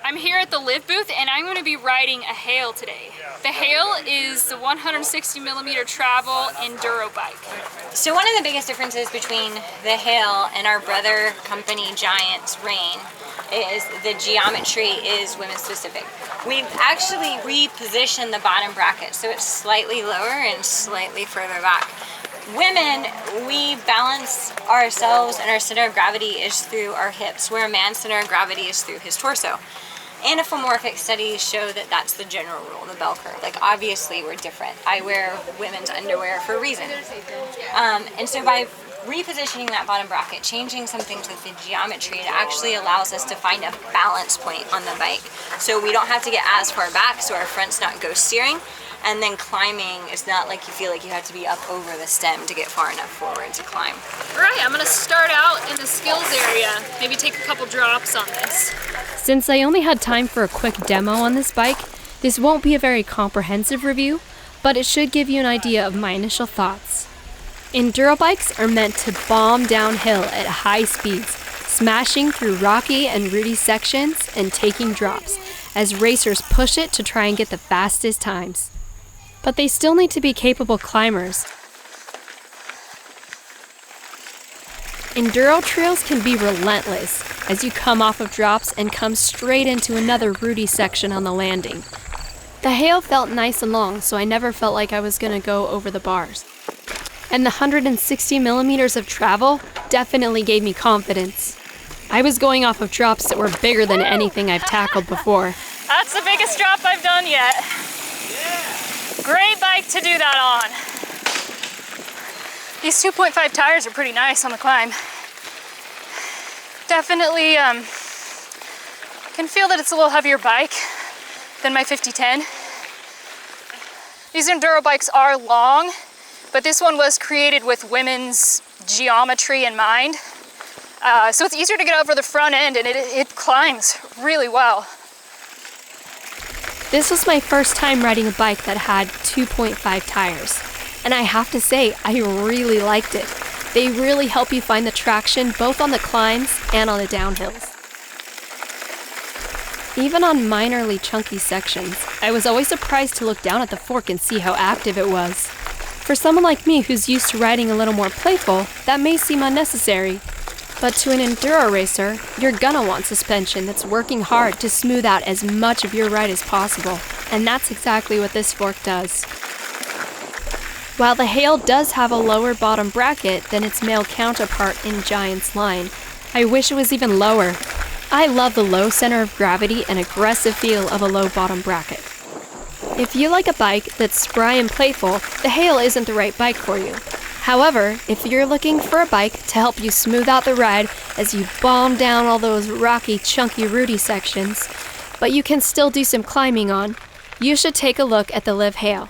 I'm here at the Liv booth and I'm going to be riding a Hail today. The Hail is the 160mm travel enduro bike. So one of the biggest differences between the Hail and our brother company Giant's Rain is the geometry is women specific. We've actually repositioned the bottom bracket so it's slightly lower and slightly further back. Women, we balance ourselves and our center of gravity is through our hips, where a man's center of gravity is through his torso. Anthropomorphic studies show that that's the general rule, the bell curve. Like, obviously we're different. I wear women's underwear for a reason. And so by repositioning that bottom bracket, changing something to the geometry, it actually allows us to find a balance point on the bike. So we don't have to get as far back, so our front's not ghost steering. And then climbing is not like you feel like you have to be up over the stem to get far enough forward to climb. All right, I'm gonna start out in the skills area, maybe take a couple drops on this. Since I only had time for a quick demo on this bike, this won't be a very comprehensive review, but it should give you an idea of my initial thoughts. Enduro bikes are meant to bomb downhill at high speeds, smashing through rocky and rooty sections and taking drops, as racers push it to try and get the fastest times. But they still need to be capable climbers. Enduro trails can be relentless as you come off of drops and come straight into another rooty section on the landing. The Hail felt nice and long, so I never felt like I was going to go over the bars. And the 160mm of travel definitely gave me confidence. I was going off of drops that were bigger than anything I've tackled before. That's the biggest drop I've done yet. Great bike to do that on. These 2.5 tires are pretty nice on the climb. Definitely can feel that it's a little heavier bike than my 5010. These enduro bikes are long, but this one was created with women's geometry in mind. So it's easier to get over the front end and it climbs really well. This was my first time riding a bike that had 2.5 tires, and I have to say, I really liked it. They really help you find the traction both on the climbs and on the downhills. Even on minorly chunky sections, I was always surprised to look down at the fork and see how active it was. For someone like me who's used to riding a little more playful, that may seem unnecessary. But to an enduro racer, you're gonna want suspension that's working hard to smooth out as much of your ride as possible, and that's exactly what this fork does. While the Hail does have a lower bottom bracket than its male counterpart in Giant's line, I wish it was even lower. I love the low center of gravity and aggressive feel of a low bottom bracket. If you like a bike that's spry and playful, the Hail isn't the right bike for you. However, if you're looking for a bike to help you smooth out the ride as you bomb down all those rocky, chunky, rooty sections, but you can still do some climbing on, you should take a look at the Liv Hail.